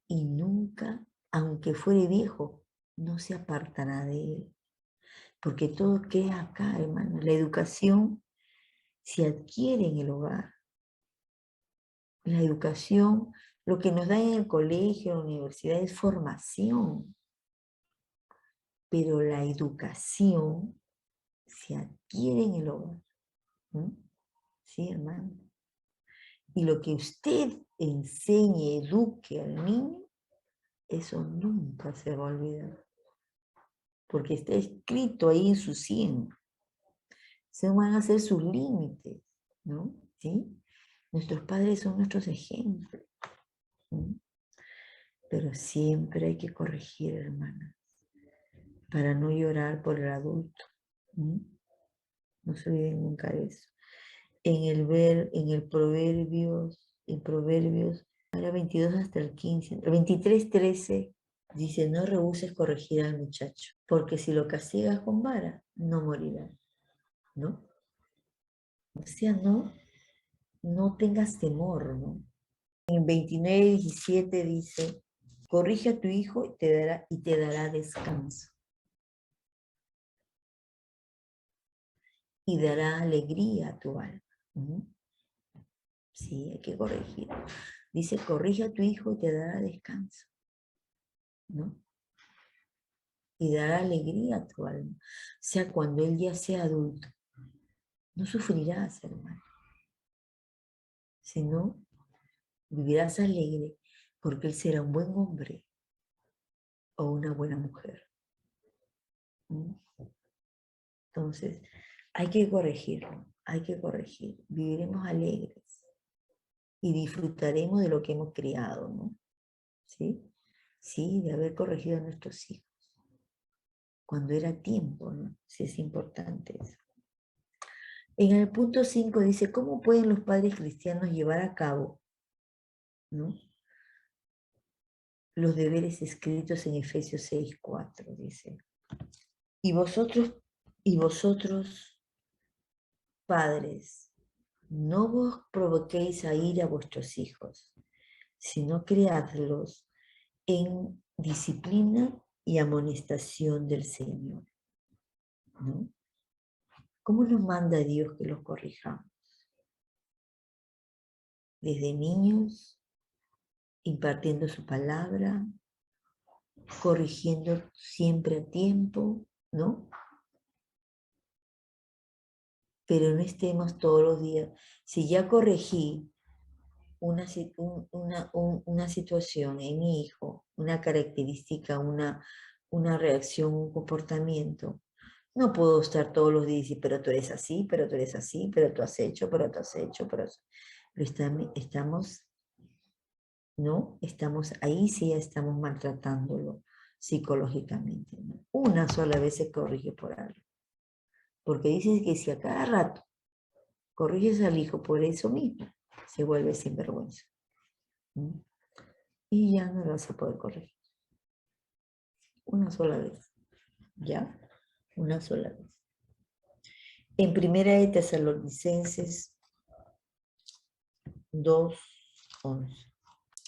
nunca, aunque fuere viejo, no se apartará de él. Porque todo queda acá, hermano. La educación se adquiere en el hogar. La educación, lo que nos da en el colegio, en la universidad, es formación. Pero la educación se adquiere en el hogar. ¿Mm? Sí, hermano. Y lo que usted enseñe, eduque al niño, eso nunca se va a olvidar. Porque está escrito ahí en su 100. Se van a hacer sus límites, ¿no? ¿Sí? Nuestros padres son nuestros ejemplos. ¿Sí? Pero siempre hay que corregir, hermanas, para no llorar por el adulto. ¿Sí? No se olviden nunca de eso. En Proverbios, ahora 22 hasta el 15, 23:13, dice, no rehuses corregir al muchacho, porque si lo castigas con vara, no morirá, ¿no? O sea, no tengas temor, ¿no? En 29:17 dice, corrige a tu hijo y te dará descanso. Y dará alegría a tu alma. ¿Mm? Sí, hay que corregir. Dice, corrige a tu hijo y te dará descanso, ¿no? Y dará alegría a tu alma. O sea, cuando él ya sea adulto, no sufrirás, hermano, sino vivirás alegre porque él será un buen hombre o una buena mujer. ¿Mm? Entonces, hay que corregirlo, hay que corregir. Viviremos alegres y disfrutaremos de lo que hemos criado, ¿no? ¿Sí? Sí, de haber corregido a nuestros hijos. Cuando era tiempo, ¿no? Sí, es importante eso. En el punto 5 dice, ¿cómo pueden los padres cristianos llevar a cabo, ¿no?, los deberes escritos en Efesios 6:4? Dice, y vosotros, padres, no vos provoquéis a ira a vuestros hijos, sino criadlos en disciplina y amonestación del Señor, ¿no? ¿Cómo nos manda Dios que los corrijamos? Desde niños, impartiendo su palabra, corrigiendo siempre a tiempo, ¿no? Pero no estemos todos los días. Si ya corregí una situación en mi hijo, una característica, una reacción, un comportamiento, no puedo estar todos los días y decir, pero tú eres así, pero tú eres así, pero tú has hecho, pero tú has hecho, pero estamos, ¿no? Estamos ahí, sí estamos maltratándolo psicológicamente, ¿no? Una sola vez se corrige por algo. Porque dices que si a cada rato corriges al hijo por eso mismo, se vuelve sinvergüenza. ¿Mm? Y ya no lo vas a poder corregir. Una sola vez. ¿Ya? Una sola vez. En Primera de Tesalonicenses 2:11.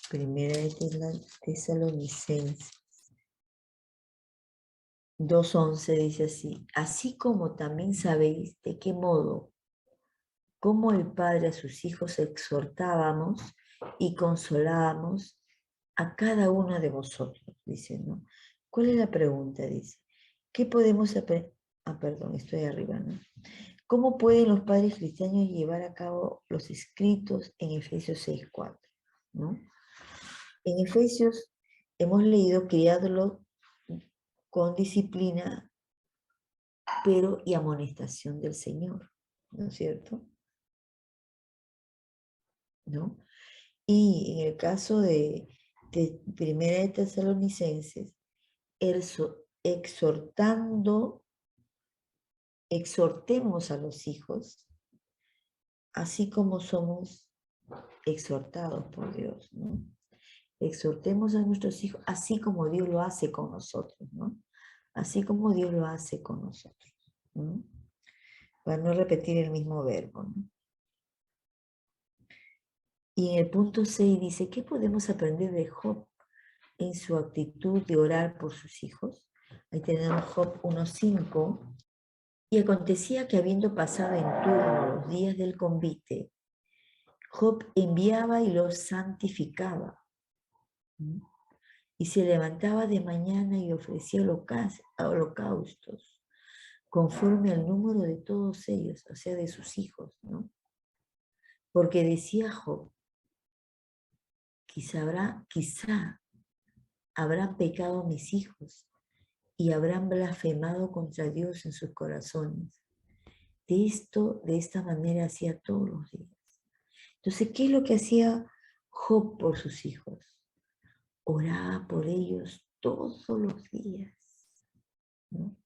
Primera de Tesalonicenses 2:11 dice así, así como también sabéis de qué modo, como el Padre a sus hijos exhortábamos y consolábamos a cada uno de vosotros, dice, ¿no? ¿Cuál es la pregunta? Dice, ¿qué podemos aprender? Ah, perdón, estoy arriba, ¿no? ¿Cómo pueden los padres cristianos llevar a cabo los escritos en Efesios 6:4? ¿No? En Efesios hemos leído criadlo con disciplina, pero y amonestación del Señor, ¿no es cierto? ¿No? Y en el caso de Primera de Tesalonicenses, exhortemos a los hijos, así como somos exhortados por Dios, ¿no? Exhortemos a nuestros hijos, así como Dios lo hace con nosotros, ¿no? Así como Dios lo hace con nosotros, ¿no? Para no repetir el mismo verbo, ¿no? Y en el punto 6 dice, ¿qué podemos aprender de Job en su actitud de orar por sus hijos? Ahí tenemos Job 1:5. Y acontecía que habiendo pasado en turno los días del convite, Job enviaba y los santificaba. Y se levantaba de mañana y ofrecía holocaustos, conforme al número de todos ellos, o sea, de sus hijos, ¿no? Porque decía Job, quizá habrán pecado mis hijos y habrán blasfemado contra Dios en sus corazones. De esta manera hacía todos los días. Entonces, ¿qué es lo que hacía Job por sus hijos? Oraba por ellos todos los días, ¿no?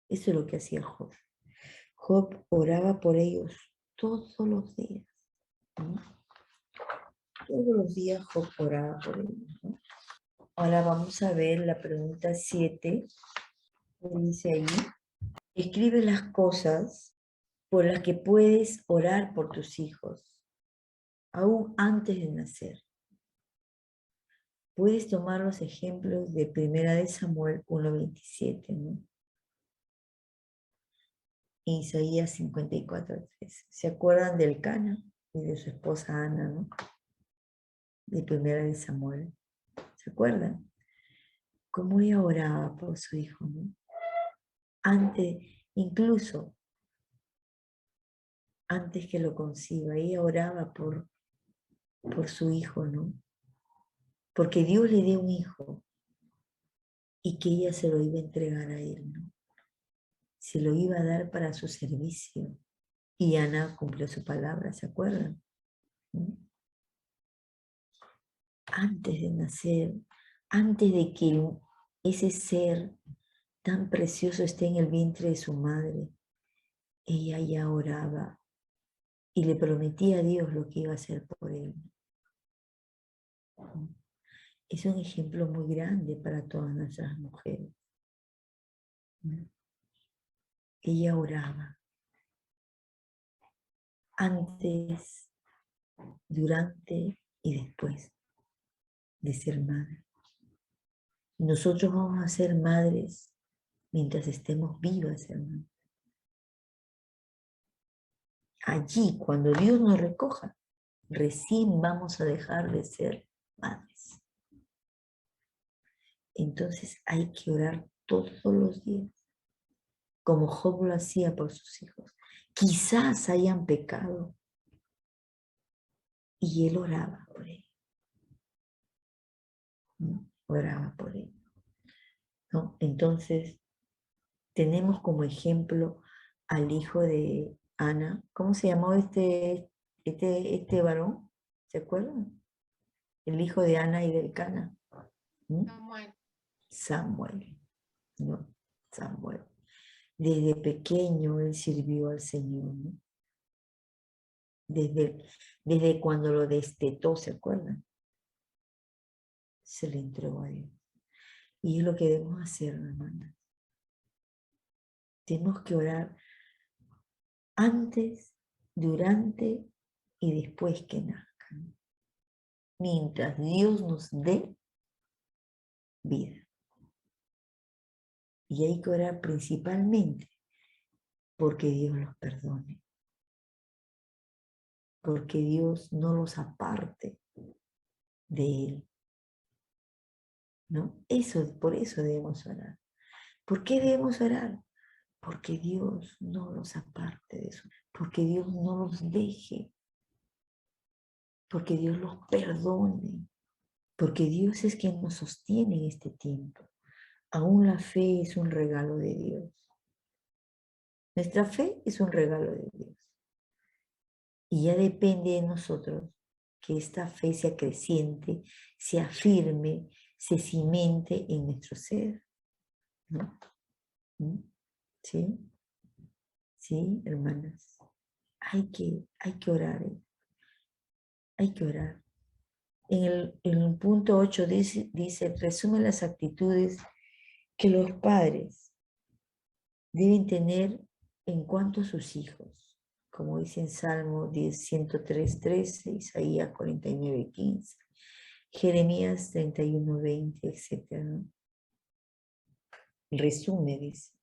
Eso es lo que hacía Job. Job oraba por ellos todos los días, ¿no? Todos los días Job oraba por ellos, ¿no? Ahora vamos a ver la pregunta 7, que dice ahí, escribe las cosas por las que puedes orar por tus hijos, aún antes de nacer. Puedes tomar los ejemplos de 1 de Samuel 1:27, ¿no? Isaías 54:3. ¿Se acuerdan del Cana y de su esposa Ana, ¿no? De 1 de Samuel. ¿Se acuerdan? Cómo ella oraba por su hijo, ¿no? Incluso antes que lo conciba, ella oraba por su hijo, ¿no? Porque Dios le dio un hijo y que ella se lo iba a entregar a él, ¿no? Se lo iba a dar para su servicio. Y Ana cumplió su palabra, ¿se acuerdan? ¿Mm? Antes de nacer, antes de que ese ser tan precioso esté en el vientre de su madre, ella ya oraba y le prometía a Dios lo que iba a hacer por él. Es un ejemplo muy grande para todas nuestras mujeres. Ella oraba antes, durante y después de ser madre. Nosotros vamos a ser madres mientras estemos vivas, hermano. Allí, cuando Dios nos recoja, recién vamos a dejar de ser madres. Entonces hay que orar todos los días, como Job lo hacía por sus hijos. Quizás hayan pecado y él oraba por ellos. ¿No? Oraba por ellos, ¿no? Entonces, tenemos como ejemplo al hijo de Ana. ¿Cómo se llamó este varón? ¿Se acuerdan? El hijo de Ana y del Cana. Samuel. Samuel, ¿no? Samuel. Desde pequeño él sirvió al Señor, ¿no? Desde cuando lo destetó, ¿se acuerdan? Se le entregó a Dios. Y es lo que debemos hacer, hermanas. Tenemos que orar antes, durante y después que nazcan. Mientras Dios nos dé vida. Y hay que orar principalmente porque Dios los perdone. Porque Dios no los aparte de Él. ¿No? Por eso debemos orar. ¿Por qué debemos orar? Porque Dios no los aparte de eso. Porque Dios no los deje. Porque Dios los perdone. Porque Dios es quien nos sostiene en este tiempo. Aún la fe es un regalo de Dios. Nuestra fe es un regalo de Dios. Y ya depende de nosotros que esta fe sea creciente, sea firme, se cimente en nuestro ser. ¿No? ¿Sí? ¿Sí, hermanas? Hay que orar. Hay que orar. En el punto 8 dice, resume las actitudes que los padres deben tener en cuanto a sus hijos, como dice en Salmo 103:13, Isaías 49:15, Jeremías 31:20, etc. ¿No? Resume, dice.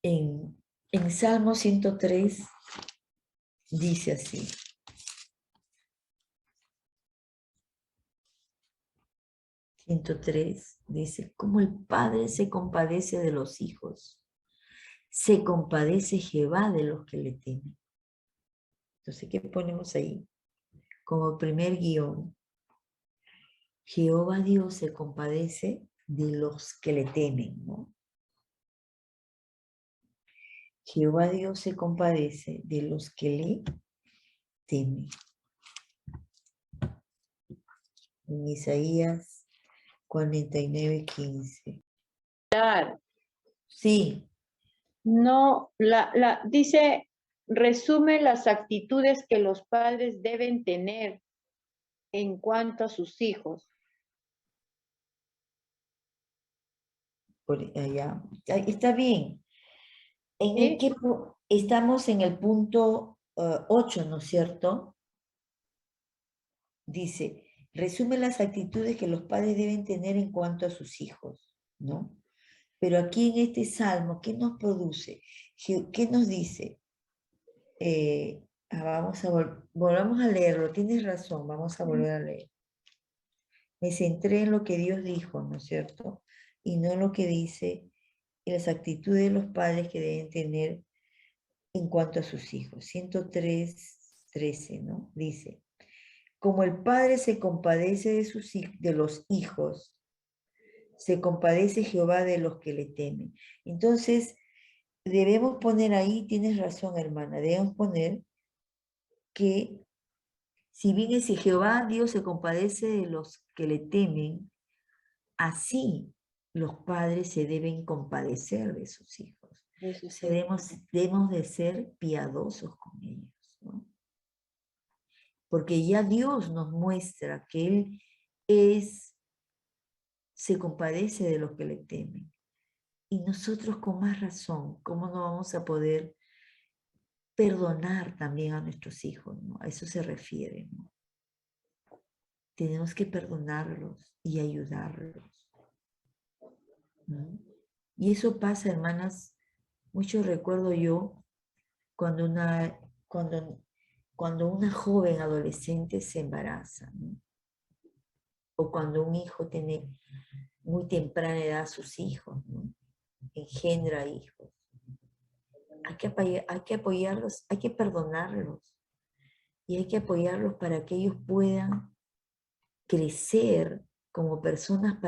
En Salmo 103 dice así. 103 dice, como el padre se compadece de los hijos, se compadece Jehová de los que le temen. Entonces, ¿qué ponemos ahí? Como primer guión, Jehová Dios se compadece de los que le temen, ¿no? Jehová Dios se compadece de los que le temen. En Isaías 49:15. Claro. Sí. No, dice, resume las actitudes que los padres deben tener en cuanto a sus hijos. Por allá. Está bien. ¿Sí? Estamos en el punto 8, ¿no es cierto? Dice, resume las actitudes que los padres deben tener en cuanto a sus hijos, ¿no? Pero aquí en este salmo, ¿qué nos produce? ¿Qué nos dice? Volvamos a leerlo, tienes razón, vamos a volver a leer. Me centré en lo que Dios dijo, ¿no es cierto? Y no en lo que dice en las actitudes de los padres que deben tener en cuanto a sus hijos. 103:13, ¿no? Dice, como el padre se compadece de los hijos, se compadece Jehová de los que le temen. Entonces, debemos poner ahí, tienes razón, hermana, debemos poner que si bien es si Jehová Dios se compadece de los que le temen, así los padres se deben compadecer de sus hijos. Eso O sí. sea, debemos de ser piadosos con ellos, ¿no? Porque ya Dios nos muestra que Él se compadece de los que le temen. Y nosotros con más razón, ¿cómo no vamos a poder perdonar también a nuestros hijos, ¿no? A eso se refiere, ¿no? Tenemos que perdonarlos y ayudarlos, ¿no? Y eso pasa, hermanas, mucho recuerdo yo cuando cuando una joven adolescente se embaraza, ¿no? O cuando un hijo tiene muy temprana edad a sus hijos, ¿no? Engendra hijos. Hay que apoyarlos, hay que perdonarlos y hay que apoyarlos para que ellos puedan crecer como personas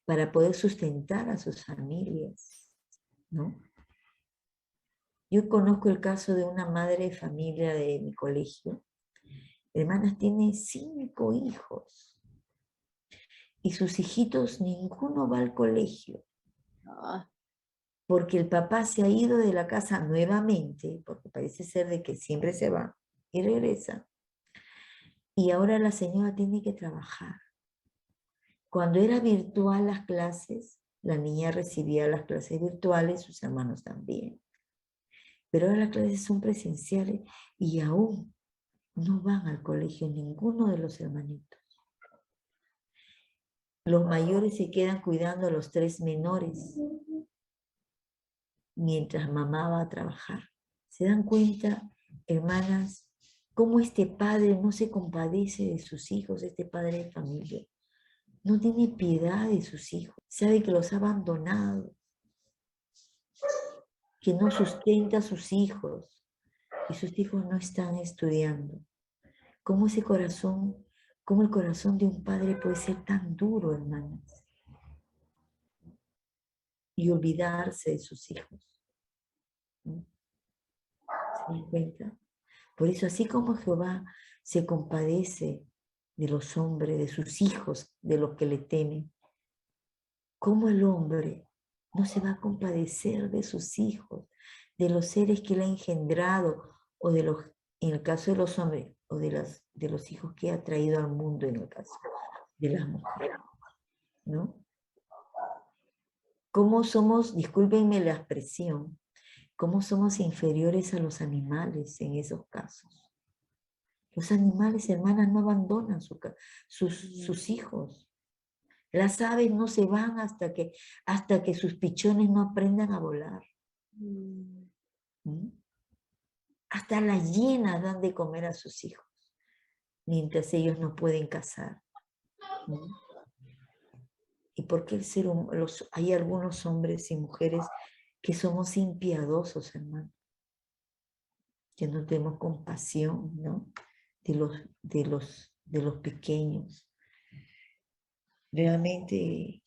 para poder sustentar a sus familias, ¿no? Yo conozco el caso de una madre de familia de mi colegio. Hermanas, tiene 5 hijos y sus hijitos ninguno va al colegio Ah, porque el papá se ha ido de la casa nuevamente, porque parece ser de que siempre se va y regresa. Y ahora la señora tiene que trabajar. Cuando era virtual las clases, la niña recibía las clases virtuales, sus hermanos también. Pero ahora las clases son presenciales y aún no van al colegio ninguno de los hermanitos. Los mayores se quedan cuidando a los 3 menores mientras mamá va a trabajar. ¿Se dan cuenta, hermanas, cómo este padre no se compadece de sus hijos, este padre de familia? No tiene piedad de sus hijos, sabe que los ha abandonado, que no sustenta a sus hijos y sus hijos no están estudiando. ¿Cómo cómo el corazón de un padre puede ser tan duro, hermanas? Y olvidarse de sus hijos, ¿no? ¿Se dan cuenta? Por eso, así como Jehová se compadece de los hombres, de sus hijos, de los que le temen, ¿cómo el hombre no se va a compadecer de sus hijos, de los seres que él ha engendrado, o en el caso de los hombres, o de los hijos que ha traído al mundo, en el caso de las mujeres, ¿no? ¿Cómo somos, discúlpenme la expresión, cómo somos inferiores a los animales en esos casos? Los animales, hermanas, no abandonan sus hijos. Las aves no se van hasta que sus pichones no aprendan a volar. ¿Mm? Hasta las hienas dan de comer a sus hijos, mientras ellos no pueden cazar. ¿Mm? ¿Y por qué hay algunos hombres y mujeres que somos impiadosos, hermano? Que no tenemos compasión, ¿no? De los pequeños. Realmente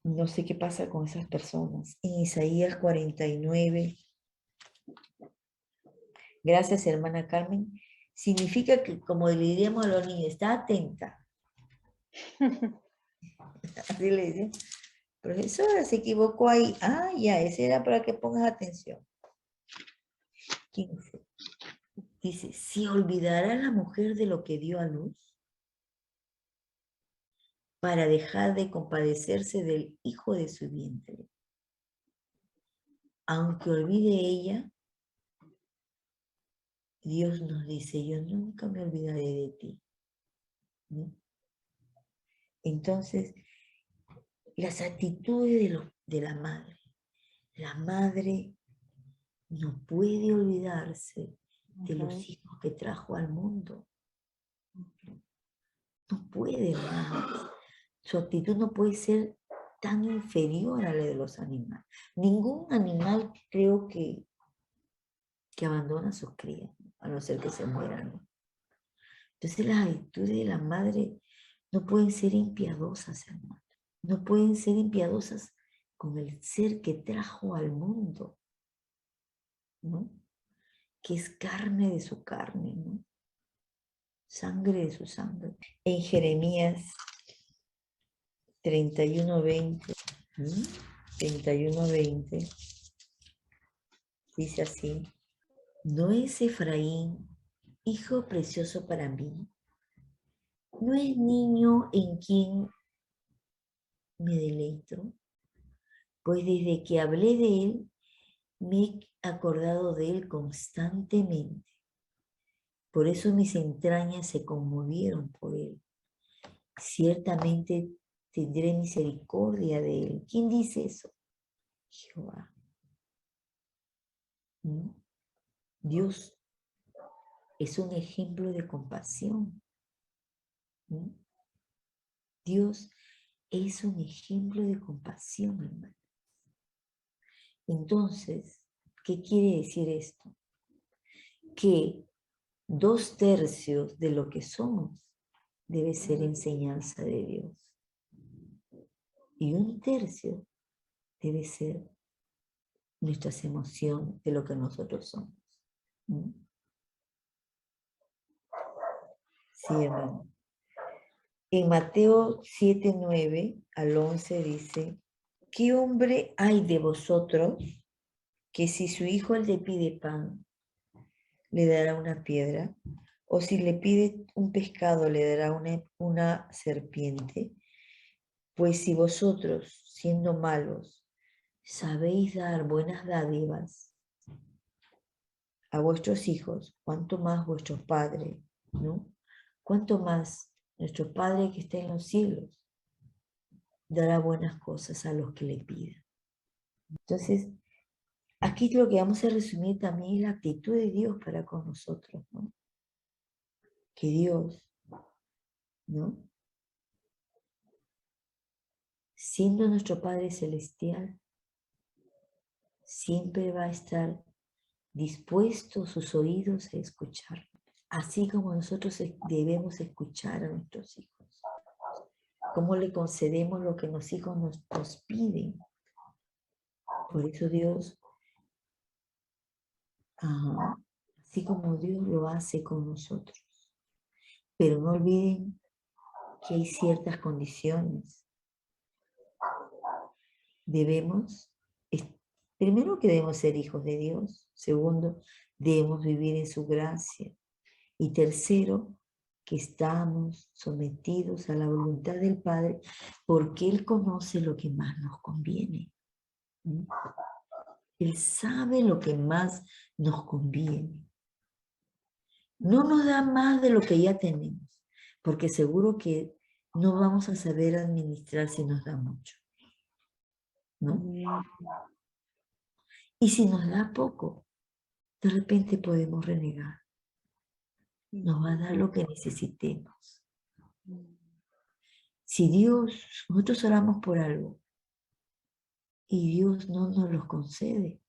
no sé qué pasa con esas personas. En Isaías 49, gracias hermana Carmen, significa que, como le diríamos a los niños, está atenta. Así le dicen. Profesora, se equivocó ahí. Ah, ya, ese era para que pongas atención. 15. Dice, ¿se olvidará la mujer de lo que dio a luz para dejar de compadecerse del hijo de su vientre? Aunque olvide ella, Dios nos dice, yo nunca me olvidaré de ti. ¿No? Entonces, las actitudes de la madre. La madre no puede olvidarse de los hijos que trajo al mundo. No puede, hermanos. Su actitud no puede ser tan inferior a la de los animales. Ningún animal creo que abandona a sus crías, a no ser que se mueran, ¿no? Entonces las actitudes de la madre no pueden ser impiadosas, hermano. No pueden ser impiadosas con el ser que trajo al mundo, ¿no? Que es carne de su carne, ¿no? Sangre de su sangre. En Jeremías 31:20, 31:20, dice así, ¿no es Efraín hijo precioso para mí? ¿No es niño en quien me deleito? Pues desde que hablé de él, me he acordado de él constantemente. Por eso mis entrañas se conmovieron por él. Ciertamente tendré misericordia de él. ¿Quién dice eso? Jehová. ¿Mm? Dios es un ejemplo de compasión. ¿Mm? Dios es un ejemplo de compasión, hermano. Entonces, ¿qué quiere decir esto? Que 2/3 de lo que somos debe ser enseñanza de Dios. Y 1/3 debe ser nuestras emociones de lo que nosotros somos. ¿Mm? Sí, hermano. En Mateo 7:9-11 dice, ¿qué hombre hay de vosotros que si su hijo le pide pan, le dará una piedra? ¿O si le pide un pescado, le dará una serpiente? Pues si vosotros, siendo malos, sabéis dar buenas dádivas a vuestros hijos, cuánto más vuestro Padre, ¿no? Cuánto más nuestro Padre que está en los cielos dará buenas cosas a los que le pidan. Entonces, aquí lo que vamos a resumir también es la actitud de Dios para con nosotros, ¿no? Que Dios, ¿no? Siendo nuestro Padre Celestial, siempre va a estar dispuesto sus oídos a escuchar, así como nosotros debemos escuchar a nuestros hijos. Cómo le concedemos lo que los hijos nos piden. Por eso Dios, así como Dios lo hace con nosotros. Pero no olviden que hay ciertas condiciones. Primero que debemos ser hijos de Dios. Segundo, debemos vivir en su gracia. Y tercero, que estamos sometidos a la voluntad del Padre porque Él conoce lo que más nos conviene. Él sabe lo que más nos conviene. No nos da más de lo que ya tenemos, porque seguro que no vamos a saber administrar si nos da mucho, ¿no? Y si nos da poco, de repente podemos renegar. Nos va a dar lo que necesitemos. Si nosotros oramos por algo y Dios no nos lo concede,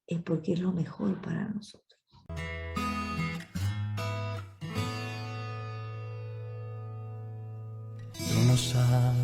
es porque es lo mejor para nosotros. Tú no sabes.